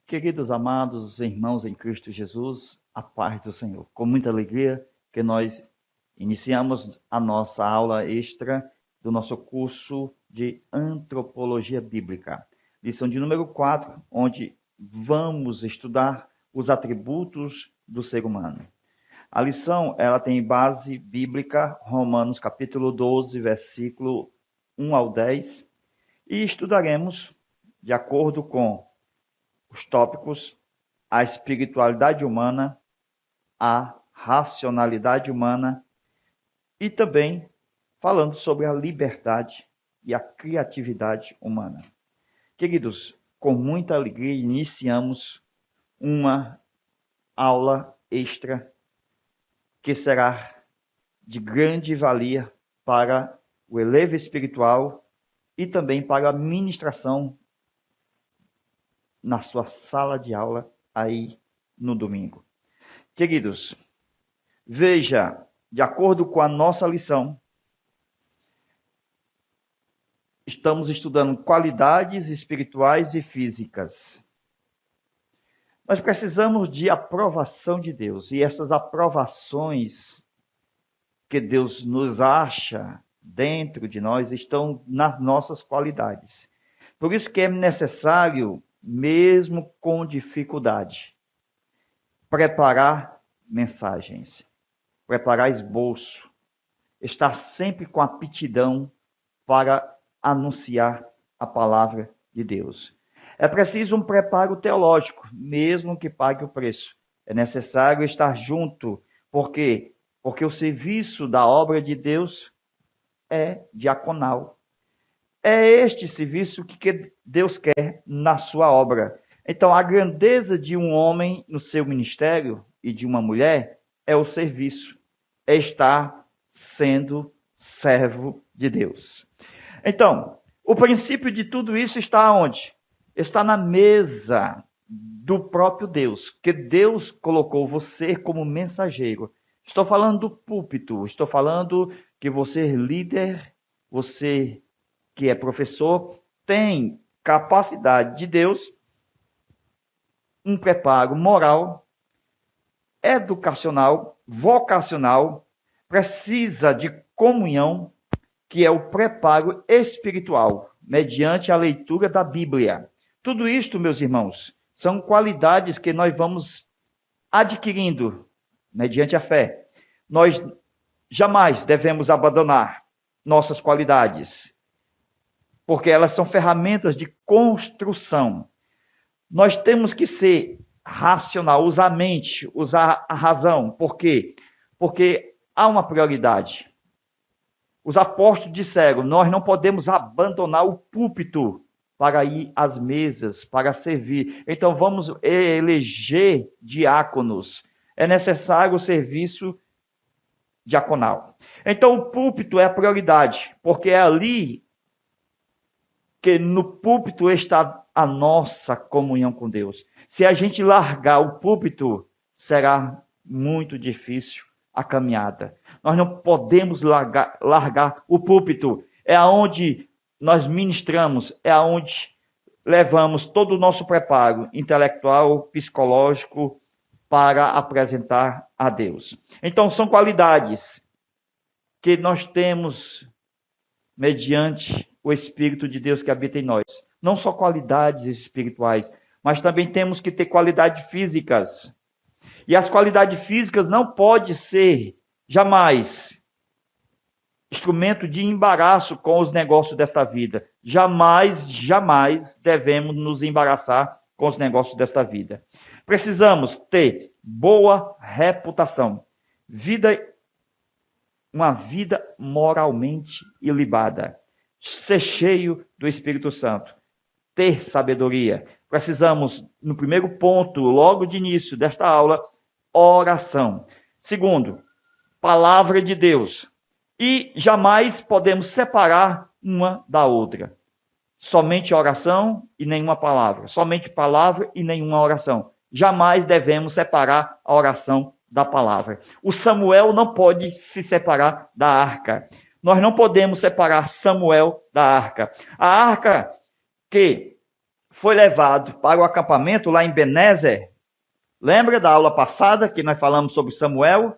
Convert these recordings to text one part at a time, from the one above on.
Queridos amados irmãos em Cristo Jesus, a paz do Senhor. Com muita alegria que nós iniciamos a nossa aula extra do nosso curso de Antropologia Bíblica. Lição de número 4, onde vamos estudar os atributos do ser humano. A lição ela tem base bíblica, Romanos capítulo 12, versículo 1 ao 10, e estudaremos de acordo com os tópicos: a espiritualidade humana, a racionalidade humana e também falando sobre a liberdade e a criatividade humana. Queridos, com muita alegria iniciamos uma aula extra que será de grande valia para o elevo espiritual e também para a ministração na sua sala de aula aí no domingo. Queridos, veja, de acordo com a nossa lição, estamos estudando qualidades espirituais e físicas. Nós precisamos de aprovação de Deus, e essas aprovações que Deus nos acha dentro de nós estão nas nossas qualidades. Por isso que é necessário, mesmo com dificuldade, preparar mensagens, preparar esboço, estar sempre com aptidão para anunciar a palavra de Deus. É preciso um preparo teológico, mesmo que pague o preço. É necessário estar junto, porque o serviço da obra de Deus é diaconal. É este serviço que Deus quer na sua obra. Então, a grandeza de um homem no seu ministério e de uma mulher é o serviço, é estar sendo servo de Deus. Então, o princípio de tudo isso está onde? Está na mesa do próprio Deus, que Deus colocou você como mensageiro. Estou falando do púlpito, estou falando que você é líder, você que é professor, tem capacidade de Deus, um preparo moral, educacional, vocacional, precisa de comunhão, que é o preparo espiritual, mediante a leitura da Bíblia. Tudo isto, meus irmãos, são qualidades que nós vamos adquirindo mediante a fé. Nós jamais devemos abandonar nossas qualidades, porque elas são ferramentas de construção. Nós temos que ser racional, usar a mente, usar a razão. Por quê? Porque há uma prioridade. Os apóstolos disseram, nós não podemos abandonar o púlpito para ir às mesas, para servir. Então vamos eleger diáconos. É necessário o serviço diaconal. Então o púlpito é a prioridade, porque é ali que no púlpito está a nossa comunhão com Deus. Se a gente largar o púlpito, será muito difícil a caminhada. Nós não podemos largar o púlpito. É aonde nós ministramos, é aonde levamos todo o nosso preparo intelectual, psicológico, para apresentar a Deus. Então, são qualidades que nós temos mediante o Espírito de Deus que habita em nós. Não só qualidades espirituais, mas também temos que ter qualidades físicas. E as qualidades físicas não podem ser, jamais, instrumento de embaraço com os negócios desta vida. Jamais, jamais devemos nos embaraçar com os negócios desta vida. Precisamos ter boa reputação, uma vida moralmente ilibada, ser cheio do Espírito Santo, ter sabedoria. Precisamos, no primeiro ponto, logo de início desta aula, oração. Segundo, palavra de Deus. E jamais podemos separar uma da outra. Somente oração e nenhuma palavra. Somente palavra e nenhuma oração. Jamais devemos separar a oração da palavra. O Samuel não pode se separar da arca. Nós não podemos separar Samuel da arca. A arca que foi levado para o acampamento lá em Ebenezer, lembra da aula passada que nós falamos sobre Samuel?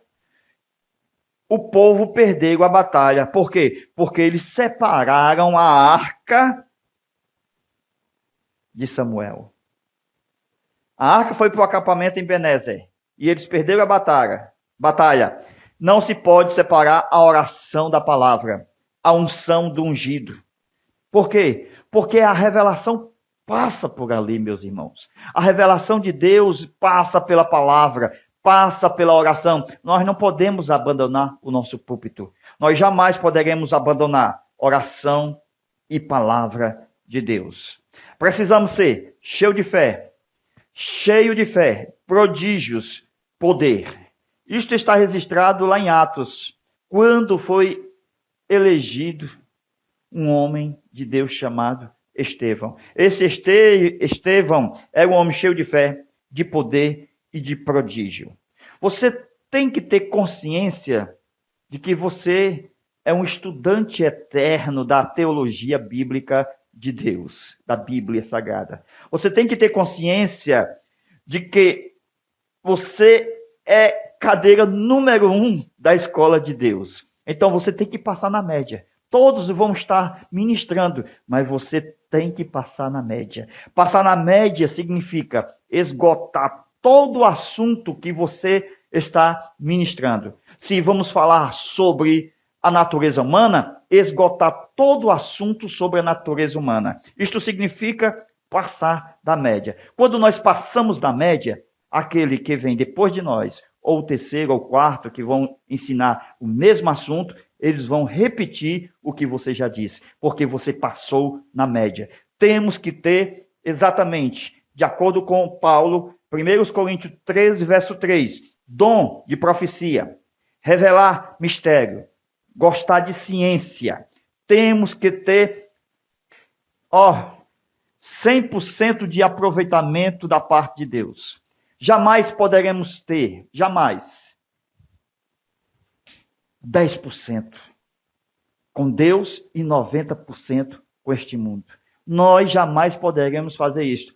O povo perdeu a batalha. Por quê? Porque eles separaram a arca de Samuel. A arca foi para o acampamento em Ebenezer e eles perderam a batalha. Não se pode separar a oração da palavra, a unção do ungido. Por quê? Porque a revelação passa por ali, meus irmãos. A revelação de Deus passa pela palavra, passa pela oração. Nós não podemos abandonar o nosso púlpito. Nós jamais poderemos abandonar oração e palavra de Deus. Precisamos ser cheio de fé, prodígios, poder. Isto está registrado lá em Atos, quando foi elegido um homem de Deus chamado Estevão. Esse Estevão era um homem cheio de fé, de poder e de prodígio. Você tem que ter consciência de que você é um estudante eterno da teologia bíblica de Deus, da Bíblia Sagrada. Você tem que ter consciência de que você é cadeira número 1 da escola de Deus. Então você tem que passar na média. Todos vão estar ministrando, mas você tem que passar na média. Passar na média significa esgotar todo o assunto que você está ministrando. Se vamos falar sobre a natureza humana, esgotar todo o assunto sobre a natureza humana. Isto significa passar da média. Quando nós passamos da média, aquele que vem depois de nós, ou o terceiro ou o quarto, que vão ensinar o mesmo assunto, eles vão repetir o que você já disse, porque você passou na média. Temos que ter exatamente, de acordo com Paulo, 1 Coríntios 13, verso 3, dom de profecia, revelar mistério, gostar de ciência. Temos que ter 100% de aproveitamento da parte de Deus. Jamais poderemos ter, 10% com Deus e 90% com este mundo. Nós jamais poderemos fazer isso,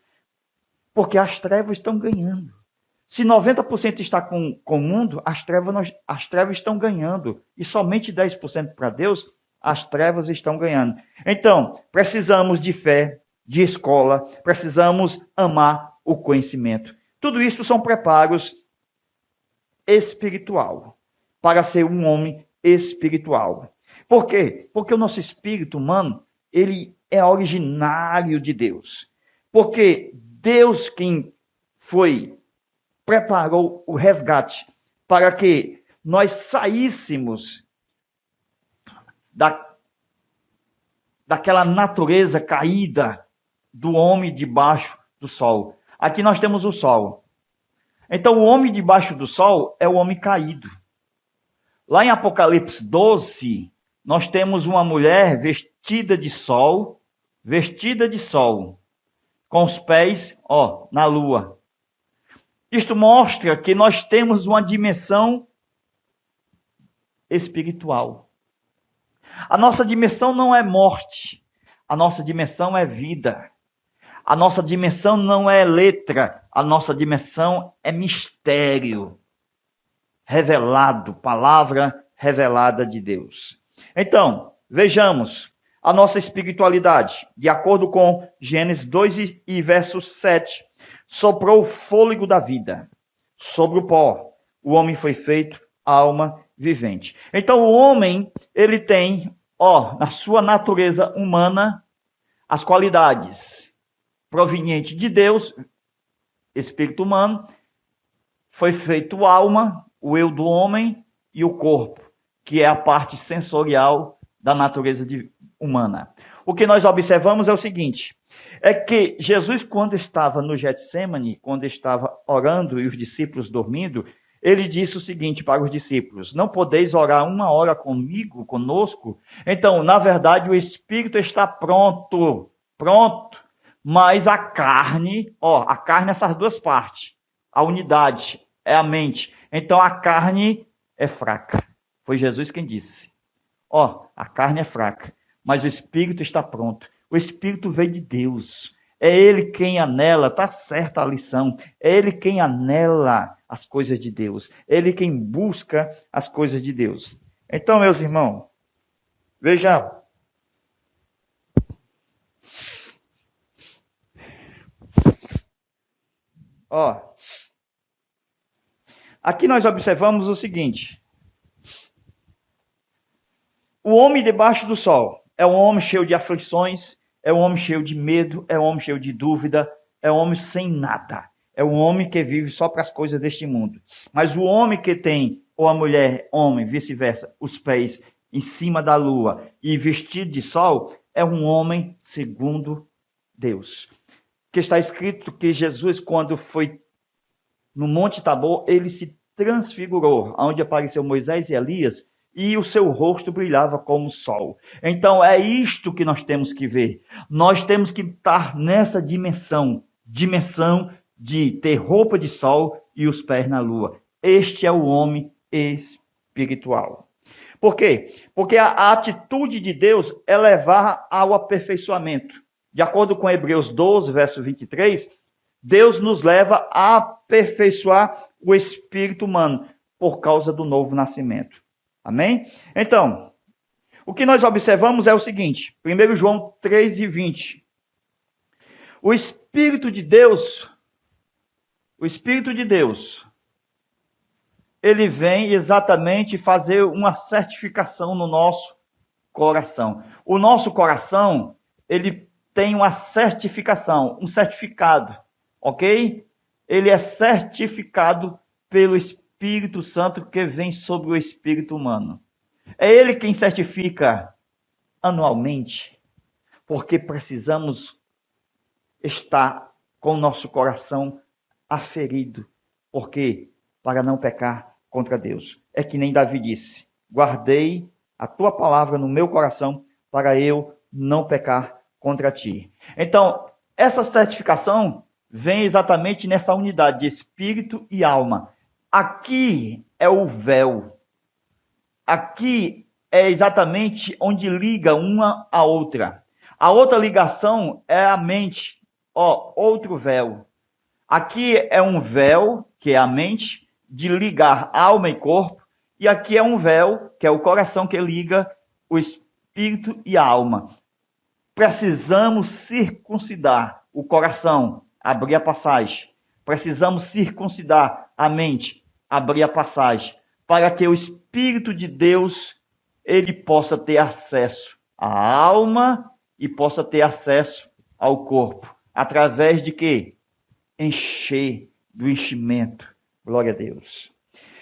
porque as trevas estão ganhando. Se 90% está com o mundo, as trevas estão ganhando. E somente 10% para Deus, as trevas estão ganhando. Então, precisamos de fé, de escola, precisamos amar o conhecimento. Tudo isso são preparos espiritual, para ser um homem espiritual. Por quê? Porque o nosso espírito humano, ele é originário de Deus. Porque Deus quem preparou o resgate para que nós saíssemos daquela natureza caída do homem debaixo do sol. Aqui nós temos o sol. Então o homem debaixo do sol é o homem caído. Lá em Apocalipse 12, nós temos uma mulher vestida de sol, com os pés, na lua. Isto mostra que nós temos uma dimensão espiritual. A nossa dimensão não é morte, a nossa dimensão é vida. A nossa dimensão não é letra, a nossa dimensão é mistério revelado, palavra revelada de Deus. Então, vejamos a nossa espiritualidade. De acordo com Gênesis 2 e verso 7, soprou o fôlego da vida sobre o pó. O homem foi feito alma vivente. Então, o homem, ele tem, na sua natureza humana, as qualidades provenientes de Deus, espírito humano, foi feito alma, o eu do homem e o corpo, que é a parte sensorial da natureza humana. O que nós observamos é o seguinte, é que Jesus, quando estava no Getsemane, quando estava orando e os discípulos dormindo, ele disse o seguinte para os discípulos, não podeis orar 1 hora conosco? Então, na verdade, o espírito está pronto, mas a carne, essas duas partes, a unidade é a mente. Então a carne é fraca. Foi Jesus quem disse. A carne é fraca, mas o espírito está pronto. O espírito veio de Deus. É ele quem anela, está certa a lição, é ele quem anela as coisas de Deus, é ele quem busca as coisas de Deus. Então, meus irmãos, veja, ó, aqui nós observamos o seguinte: o homem debaixo do sol é um homem cheio de aflições, é um homem cheio de medo, é um homem cheio de dúvida, é um homem sem nada. É um homem que vive só para as coisas deste mundo. Mas o homem que tem, ou a mulher, homem, vice-versa, os pés em cima da lua e vestido de sol, é um homem segundo Deus. Que está escrito que Jesus, quando foi no Monte Tabor, ele se transfigurou, onde apareceu Moisés e Elias, e o seu rosto brilhava como o sol. Então é isto que nós temos que ver. Nós temos que estar nessa dimensão de ter roupa de sol e os pés na lua. Este é o homem espiritual. Por quê? Porque a atitude de Deus é levar ao aperfeiçoamento. De acordo com Hebreus 12, verso 23, Deus nos leva a aperfeiçoar o espírito humano por causa do novo nascimento. Amém? Então, o que nós observamos é o seguinte, 1 João 3:20. O Espírito de Deus, ele vem exatamente fazer uma certificação no nosso coração. O nosso coração, ele tem uma certificação, um certificado, ok? Ele é certificado pelo Espírito Santo que vem sobre o espírito humano. É ele quem certifica anualmente, porque precisamos estar com o nosso coração aferido. Por quê? Para não pecar contra Deus. É que nem Davi disse: guardei a tua palavra no meu coração para eu não pecar contra ti. Então, essa certificação vem exatamente nessa unidade de espírito e alma. Aqui é o véu. Aqui é exatamente onde liga uma a outra. A outra ligação é a mente. Outro véu. Aqui é um véu, que é a mente, de ligar alma e corpo. E aqui é um véu, que é o coração, que liga o espírito e a alma. Precisamos circuncidar o coração, abrir a passagem. Precisamos circuncidar a mente, abrir a passagem, para que o Espírito de Deus ele possa ter acesso à alma e possa ter acesso ao corpo. Através de quê? Encher do enchimento. Glória a Deus.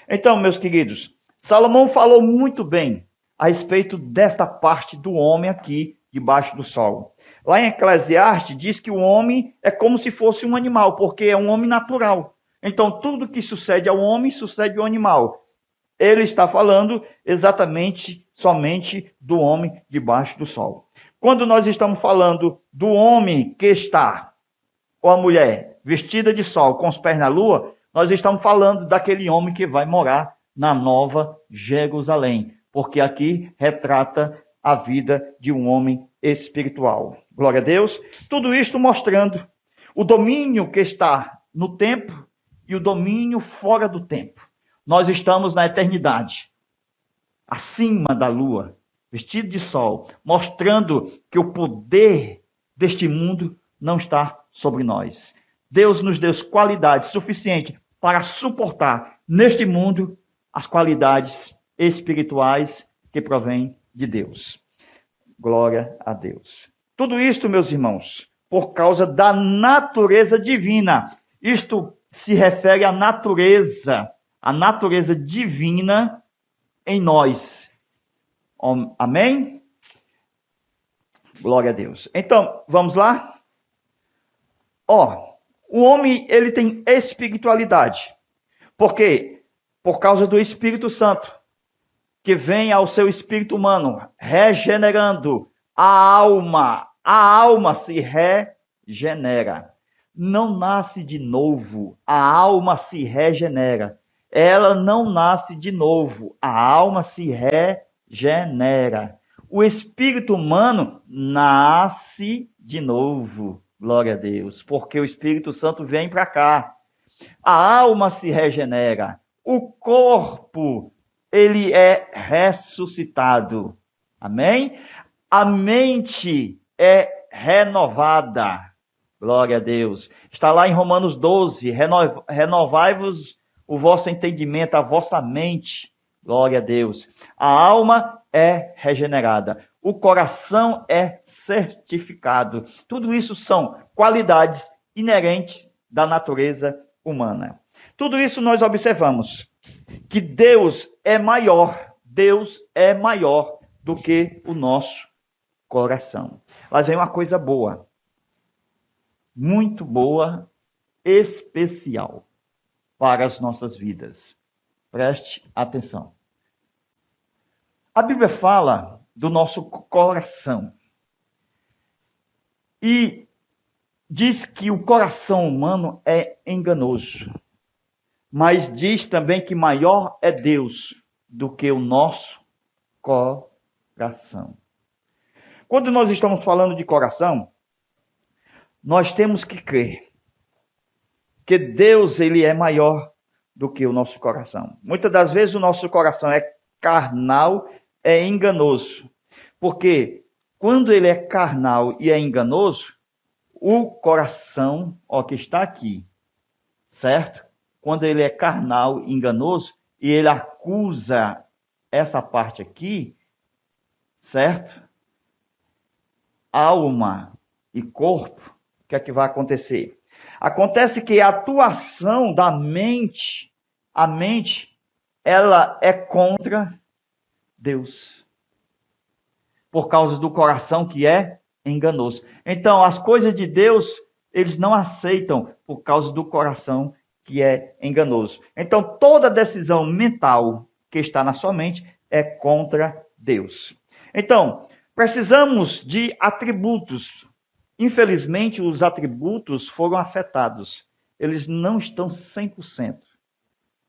Então, meus queridos, Salomão falou muito bem a respeito desta parte do homem aqui, debaixo do sol. Lá em Eclesiastes diz que o homem é como se fosse um animal, porque é um homem natural. Então, tudo que sucede ao homem, sucede ao animal. Ele está falando exatamente, somente do homem debaixo do sol. Quando nós estamos falando do homem que está, ou a mulher, vestida de sol, com os pés na lua, nós estamos falando daquele homem que vai morar na Nova Jerusalém. Porque aqui retrata a vida de um homem espiritual. Glória a Deus. Tudo isto mostrando o domínio que está no tempo e o domínio fora do tempo. Nós estamos na eternidade, acima da lua, vestido de sol, mostrando que o poder deste mundo não está sobre nós. Deus nos deu qualidades suficientes para suportar neste mundo as qualidades espirituais que provêm de Deus. Glória a Deus. Tudo isto, meus irmãos, por causa da natureza divina. Isto se refere à natureza divina em nós. Amém? Glória a Deus. Então, vamos lá? O homem, ele tem espiritualidade. Por quê? Por causa do Espírito Santo, que vem ao seu espírito humano, regenerando a alma. A alma se regenera. Não nasce de novo, a alma se regenera. Ela não nasce de novo, a alma se regenera. O espírito humano nasce de novo. Glória a Deus, porque o Espírito Santo vem para cá. A alma se regenera, o corpo, ele é ressuscitado. Amém? A mente é renovada. Glória a Deus. Está lá em Romanos 12, renovai-vos o vosso entendimento, a vossa mente. Glória a Deus. A alma é regenerada. O coração é certificado. Tudo isso são qualidades inerentes da natureza humana. Tudo isso nós observamos que Deus é maior do que o nosso coração. Mas vem uma coisa boa, muito boa, especial para as nossas vidas. Preste atenção. A Bíblia fala do nosso coração e diz que o coração humano é enganoso, mas diz também que maior é Deus do que o nosso coração. Quando nós estamos falando de coração, nós temos que crer que Deus, ele é maior do que o nosso coração. Muitas das vezes o nosso coração é carnal, é enganoso. Porque quando ele é carnal e é enganoso, o coração, que está aqui, certo? Quando ele é carnal e enganoso, e ele acusa essa parte aqui, certo? Alma e corpo, o que é que vai acontecer? Acontece que a atuação da mente, a mente, ela é contra Deus. Por causa do coração que é enganoso. Então, as coisas de Deus, eles não aceitam por causa do coração que é enganoso. Então, toda decisão mental que está na sua mente é contra Deus. Então, precisamos de atributos. Infelizmente, os atributos foram afetados. Eles não estão 100%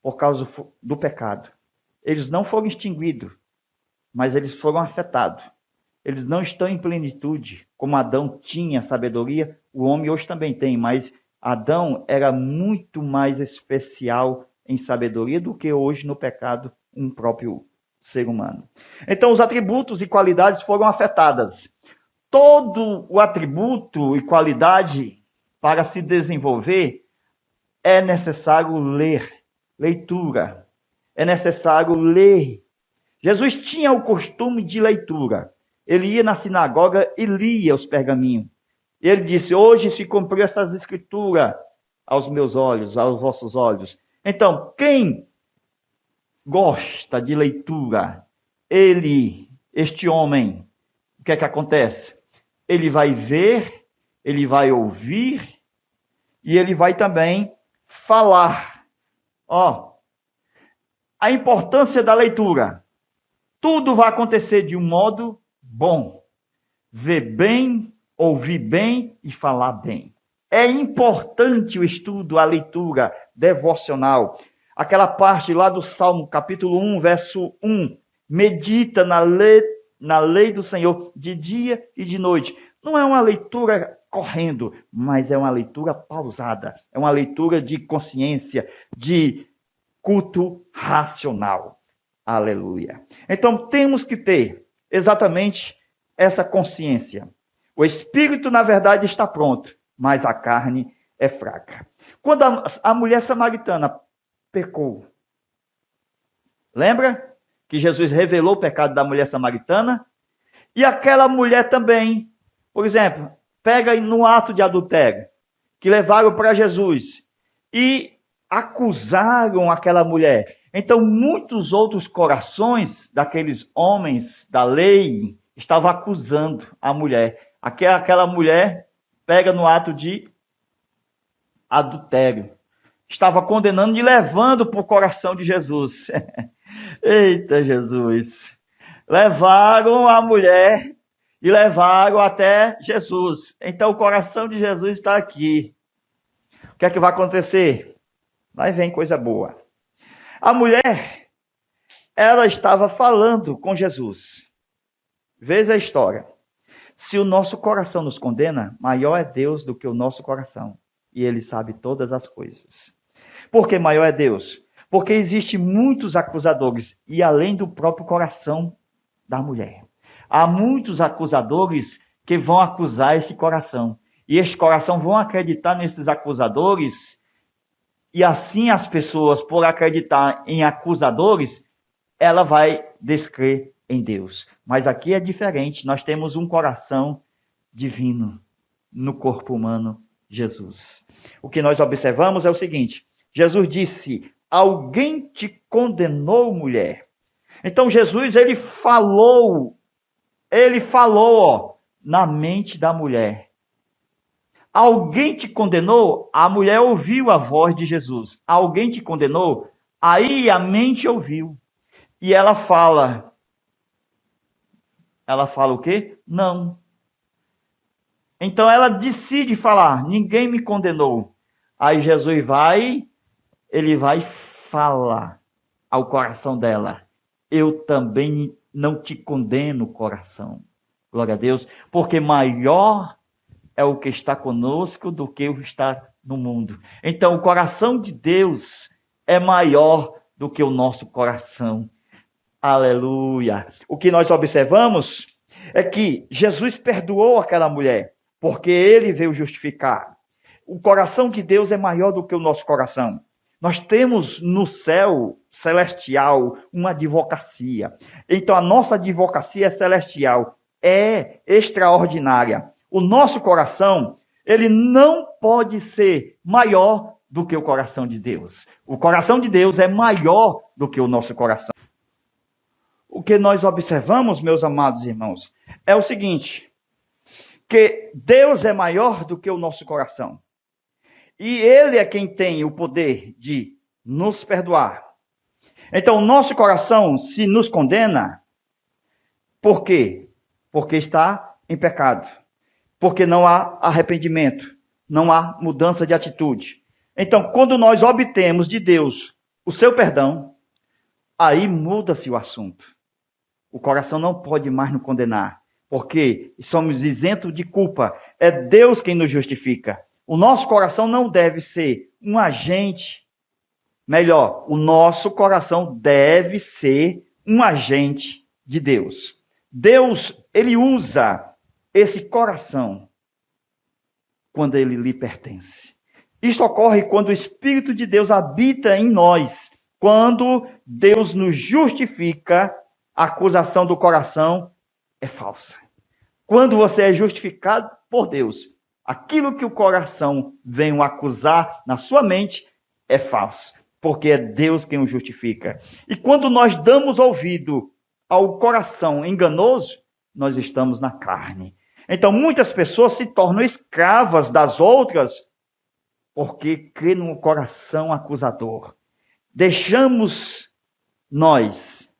por causa do pecado. Eles não foram extinguidos, mas eles foram afetados. Eles não estão em plenitude. Como Adão tinha sabedoria, o homem hoje também tem, mas Adão era muito mais especial em sabedoria do que hoje no pecado um próprio ser humano. Então, os atributos e qualidades foram afetadas. Todo o atributo e qualidade para se desenvolver é necessário leitura. É necessário ler. Jesus tinha o costume de leitura. Ele ia na sinagoga e lia os pergaminhos. Ele disse, hoje se cumpriu essas escrituras aos meus olhos, aos vossos olhos. Então, quem gosta de leitura, este homem, o que é que acontece? Ele vai ver, ele vai ouvir e ele vai também falar. A importância da leitura. Tudo vai acontecer de um modo bom. Ver bem, ouvir bem e falar bem. É importante o estudo, a leitura devocional. Aquela parte lá do Salmo, capítulo 1, verso 1. Medita na lei do Senhor de dia e de noite. Não é uma leitura correndo, mas é uma leitura pausada. É uma leitura de consciência, de culto racional. Aleluia. Então, temos que ter exatamente essa consciência. O espírito, na verdade, está pronto, mas a carne é fraca. Quando a mulher samaritana pecou, lembra que Jesus revelou o pecado da mulher samaritana? E aquela mulher também, por exemplo, pega no ato de adultério, que levaram para Jesus e acusaram aquela mulher. Então, muitos outros corações daqueles homens da lei estavam acusando a mulher. Aquela mulher pega no ato de adultério. Estava condenando e levando para o coração de Jesus. Eita, Jesus! Levaram a mulher e levaram até Jesus. Então, o coração de Jesus está aqui. O que é que vai acontecer? Vai vir coisa boa. A mulher, ela estava falando com Jesus. Veja a história. Se o nosso coração nos condena, maior é Deus do que o nosso coração. E Ele sabe todas as coisas. Por que maior é Deus? Porque existem muitos acusadores, e além do próprio coração da mulher. Há muitos acusadores que vão acusar esse coração. E este coração vão acreditar nesses acusadores, e assim as pessoas, por acreditar em acusadores, ela vai descrer em Deus. Mas aqui é diferente, nós temos um coração divino no corpo humano, Jesus. O que nós observamos é o seguinte, Jesus disse, alguém te condenou, mulher? Então Jesus, ele falou, na mente da mulher. Alguém te condenou? A mulher ouviu a voz de Jesus. Alguém te condenou? Aí a mente ouviu. E ela fala o quê? Não. Então ela decide falar, ninguém me condenou. Aí Jesus ele vai falar ao coração dela. Eu também não te condeno, coração. Glória a Deus. Porque maior é o que está conosco do que o que está no mundo. Então o coração de Deus é maior do que o nosso coração. Aleluia. O que nós observamos é que Jesus perdoou aquela mulher, porque ele veio justificar. O coração de Deus é maior do que o nosso coração. Nós temos no céu celestial uma advocacia. Então a nossa advocacia é celestial, é extraordinária. O nosso coração, ele não pode ser maior do que o coração de Deus. O coração de Deus é maior do que o nosso coração. O que nós observamos, meus amados irmãos, é o seguinte, que Deus é maior do que o nosso coração. E Ele é quem tem o poder de nos perdoar. Então, o nosso coração se nos condena, por quê? Porque está em pecado. Porque não há arrependimento, não há mudança de atitude. Então, quando nós obtemos de Deus o seu perdão, aí muda-se o assunto. O coração não pode mais nos condenar, porque somos isentos de culpa. É Deus quem nos justifica. O nosso coração não deve ser um agente. Melhor, o nosso coração deve ser um agente de Deus. Deus, ele usa esse coração quando ele lhe pertence. Isto ocorre quando o Espírito de Deus habita em nós. Quando Deus nos justifica, a acusação do coração é falsa. Quando você é justificado por Deus, aquilo que o coração vem acusar na sua mente é falso, porque é Deus quem o justifica. E quando nós damos ouvido ao coração enganoso, nós estamos na carne. Então muitas pessoas se tornam escravas das outras porque crê no coração acusador. Deixamos nós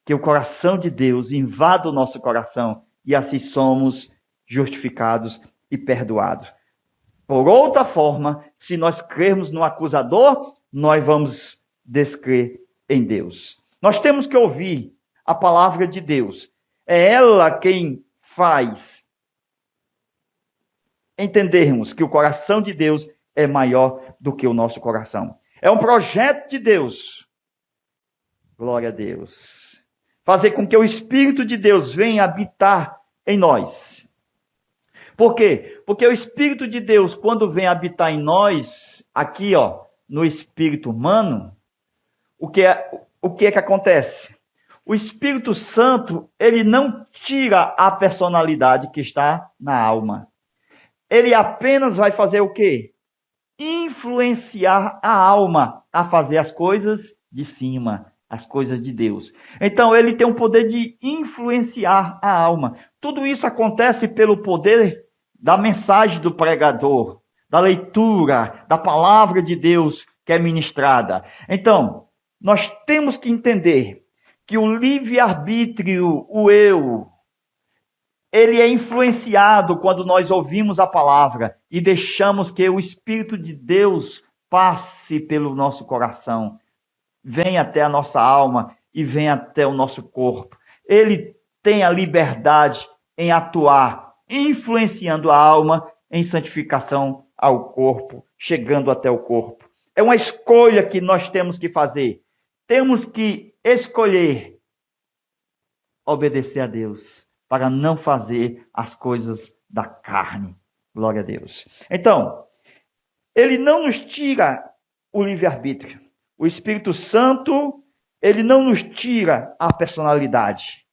que o coração de Deus invada o nosso coração e assim somos justificados e perdoados. Por outra forma, se nós crermos no acusador, nós vamos descrer em Deus. Nós temos que ouvir a palavra de Deus. É ela quem faz entendermos que o coração de Deus é maior do que o nosso coração. É um projeto de Deus. Glória a Deus. Fazer com que o Espírito de Deus venha habitar em nós. Por quê? Porque o Espírito de Deus, quando vem habitar em nós, aqui, no espírito humano, o que é que acontece? O Espírito Santo, ele não tira a personalidade que está na alma. Ele apenas vai fazer o quê? Influenciar a alma a fazer as coisas de cima, as coisas de Deus. Então, ele tem o poder de influenciar a alma. Tudo isso acontece pelo poder da mensagem do pregador, da leitura, da palavra de Deus que é ministrada. Então, nós temos que entender que o livre-arbítrio, o eu, ele é influenciado quando nós ouvimos a palavra e deixamos que o Espírito de Deus passe pelo nosso coração, venha até a nossa alma e venha até o nosso corpo. Ele tem a liberdade em atuar influenciando a alma em santificação ao corpo, chegando até o corpo. É uma escolha que nós temos que fazer. Temos que escolher obedecer a Deus, para não fazer as coisas da carne. Glória a Deus. Então, ele não nos tira o livre-arbítrio. O Espírito Santo, ele não nos tira a personalidade.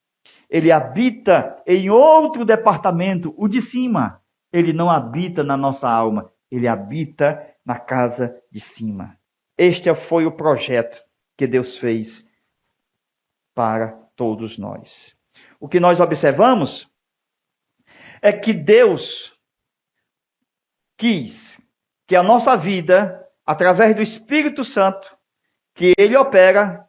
Ele habita em outro departamento, o de cima. Ele não habita na nossa alma, ele habita na casa de cima. Este foi o projeto que Deus fez para todos nós. O que nós observamos é que Deus quis que a nossa vida, através do Espírito Santo, que ele opera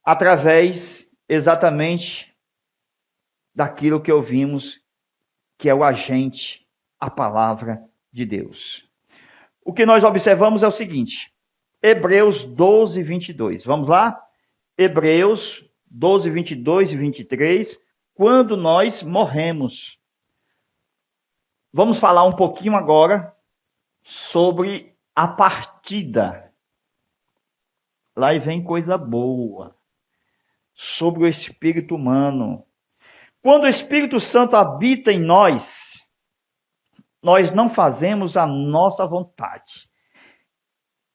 através exatamente daquilo que ouvimos, que é o agente, a palavra de Deus. O que nós observamos é o seguinte, Hebreus 12, 22. Vamos lá? Hebreus 12, 22 e 23. Quando nós morremos. Vamos falar um pouquinho agora sobre a partida. Lá vem coisa boa. Sobre o espírito humano. Quando o Espírito Santo habita em nós, nós não fazemos a nossa vontade.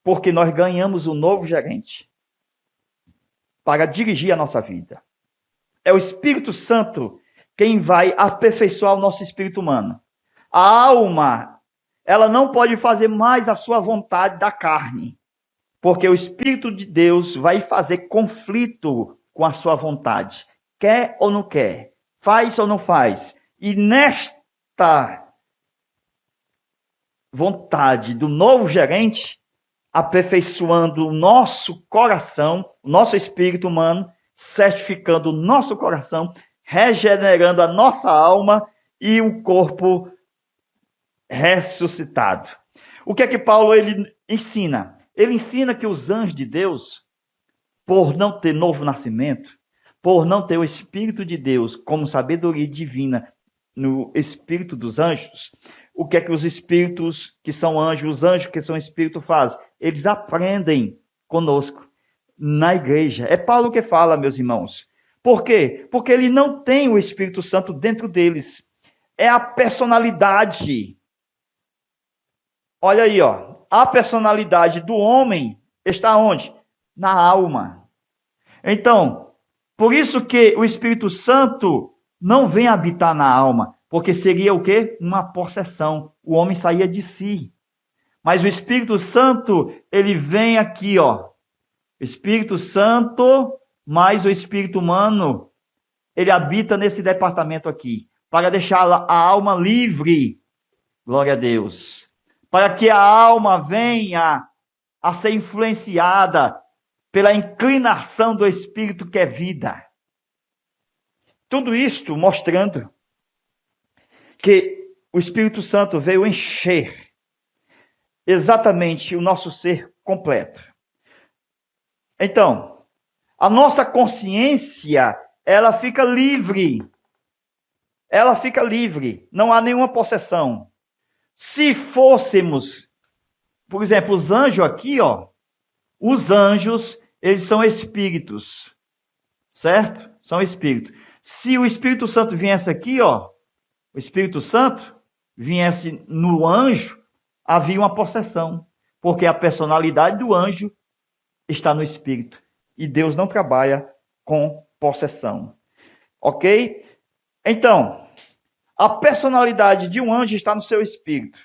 Porque nós ganhamos um novo gerente para dirigir a nossa vida. É o Espírito Santo quem vai aperfeiçoar o nosso espírito humano. A alma, ela não pode fazer mais a sua vontade da carne, porque o Espírito de Deus vai fazer conflito com a sua vontade. Quer ou não quer? Faz ou não faz? E nesta vontade do novo gerente, aperfeiçoando o nosso coração, o nosso espírito humano, certificando o nosso coração, regenerando a nossa alma e o corpo ressuscitado. O que é que Paulo ele ensina? Ele ensina que os anjos de Deus, por não ter novo nascimento, por não ter o Espírito de Deus como sabedoria divina no espírito dos anjos, o que é que os espíritos que são anjos, os anjos que são espíritos fazem? Eles aprendem conosco na igreja. É Paulo que fala, meus irmãos. Por quê? Porque ele não tem o Espírito Santo dentro deles. É a personalidade. Olha aí, ó. A personalidade do homem está onde? Na alma. Então, por isso que o Espírito Santo não vem habitar na alma, porque seria o quê? Uma possessão. O homem saía de si. Mas o Espírito Santo, ele vem aqui, ó. Espírito Santo mais o espírito humano, ele habita nesse departamento aqui, para deixar a alma livre. Glória a Deus. Para que a alma venha a ser influenciada pela inclinação do Espírito que é vida. Tudo isto mostrando que o Espírito Santo veio encher exatamente o nosso ser completo. Então, a nossa consciência, ela fica livre. Ela fica livre. Não há nenhuma possessão. Se fôssemos, por exemplo, os anjos aqui, ó, os anjos, eles são espíritos, certo? São espíritos. Se o Espírito Santo viesse aqui, ó, o Espírito Santo viesse no anjo, havia uma possessão, porque a personalidade do anjo está no espírito, e Deus não trabalha com possessão. Ok? Então, a personalidade de um anjo está no seu espírito.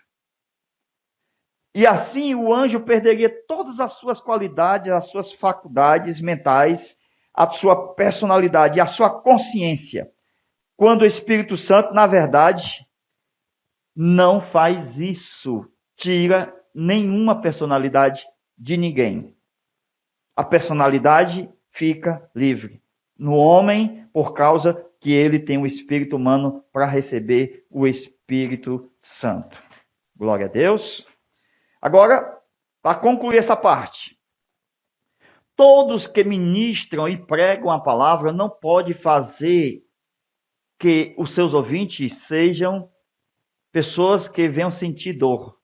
E assim o anjo perderia todas as suas qualidades, as suas faculdades mentais, a sua personalidade, a sua consciência. Quando o Espírito Santo, na verdade, não faz isso. Tira nenhuma personalidade de ninguém. A personalidade fica livre. No homem, por causa que ele tem o espírito humano para receber o Espírito Santo. Glória a Deus. Agora, para concluir essa parte. Todos que ministram e pregam a palavra não podem fazer que os seus ouvintes sejam pessoas que venham sentir dor.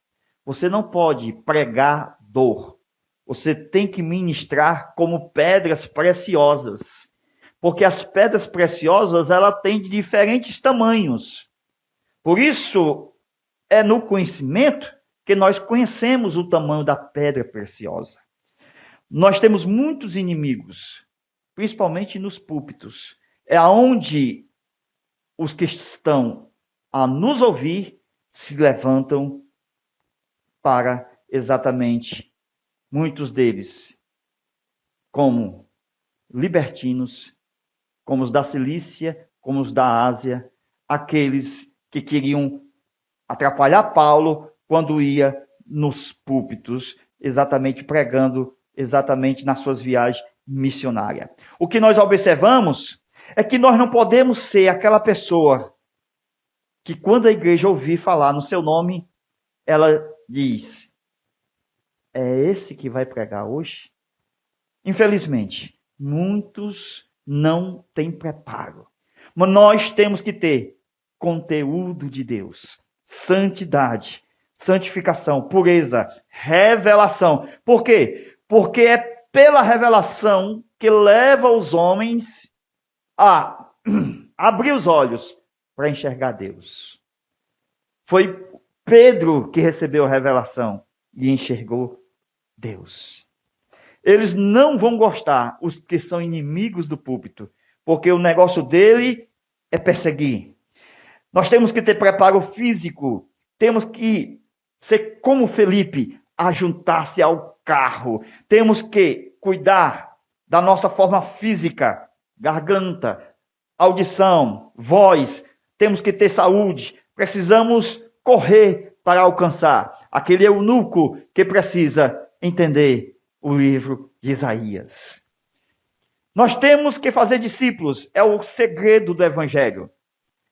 Você não pode pregar dor. Você tem que ministrar como pedras preciosas. Porque as pedras preciosas, ela têm de diferentes tamanhos. Por isso, é no conhecimento que nós conhecemos o tamanho da pedra preciosa. Nós temos muitos inimigos, principalmente nos púlpitos. É onde os que estão a nos ouvir se levantam para exatamente muitos deles, como libertinos, como os da Cilícia, como os da Ásia, aqueles que queriam atrapalhar Paulo quando ia nos púlpitos, exatamente pregando, exatamente nas suas viagens missionárias. O que nós observamos é que nós não podemos ser aquela pessoa que quando a igreja ouvir falar no seu nome, ela diz, é esse que vai pregar hoje? Infelizmente, muitos não têm preparo. Mas nós temos que ter conteúdo de Deus, santidade, santificação, pureza, revelação. Por quê? Porque é pela revelação que leva os homens a abrir os olhos para enxergar Deus. Foi Pedro que recebeu a revelação e enxergou Deus. Eles não vão gostar, os que são inimigos do púlpito, porque o negócio dele é perseguir. Nós temos que ter preparo físico, temos que ser como Felipe, ajuntar-se ao carro. Temos que cuidar da nossa forma física, garganta, audição, voz. Temos que ter saúde. Precisamos correr para alcançar aquele eunuco que precisa entender o livro de Isaías. Nós temos que fazer discípulos, é o segredo do evangelho.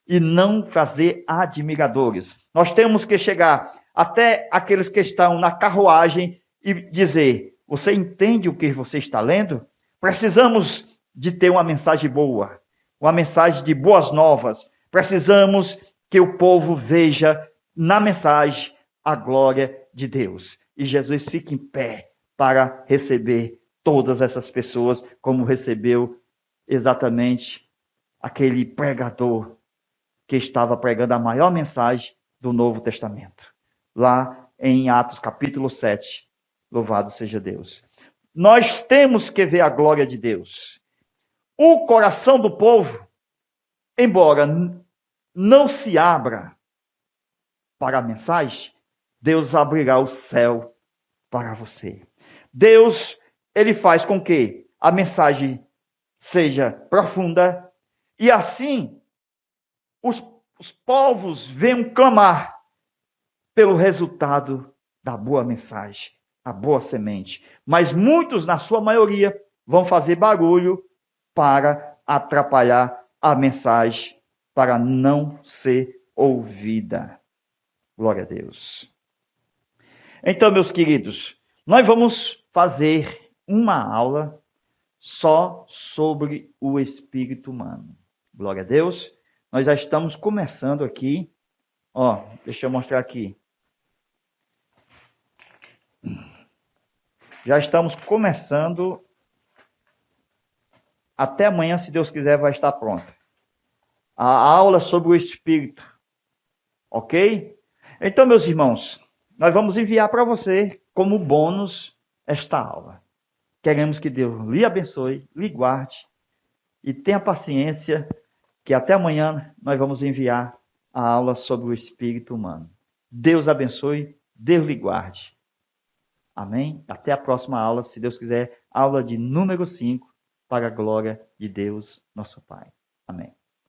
E não fazer admiradores. Nós temos que chegar até aqueles que estão na carruagem e dizer, você entende o que você está lendo? Precisamos de ter uma mensagem boa, uma mensagem de boas novas. Precisamos que o povo veja na mensagem a glória de Deus. E Jesus fica em pé para receber todas essas pessoas, como recebeu exatamente aquele pregador que estava pregando a maior mensagem do Novo Testamento. Lá em Atos capítulo 7. Louvado seja Deus. Nós temos que ver a glória de Deus. O coração do povo, embora não se abra para a mensagem, Deus abrirá o céu para você. Deus, ele faz com que a mensagem seja profunda e assim os povos venham clamar pelo resultado da boa mensagem, a boa semente. Mas muitos, na sua maioria, vão fazer barulho para atrapalhar a mensagem, para não ser ouvida. Glória a Deus. Então, meus queridos, nós vamos fazer uma aula só sobre o espírito humano. Glória a Deus. Nós já estamos começando aqui. Ó, deixa eu mostrar aqui. Já estamos começando. Até amanhã, se Deus quiser, vai estar pronta. A aula sobre o Espírito. Ok? Então, meus irmãos, nós vamos enviar para você, como bônus, esta aula. Queremos que Deus lhe abençoe, lhe guarde e tenha paciência, que até amanhã nós vamos enviar a aula sobre o espírito humano. Deus abençoe, Deus lhe guarde. Amém? Até a próxima aula, se Deus quiser, aula de número 5, para a glória de Deus, nosso Pai. Amém.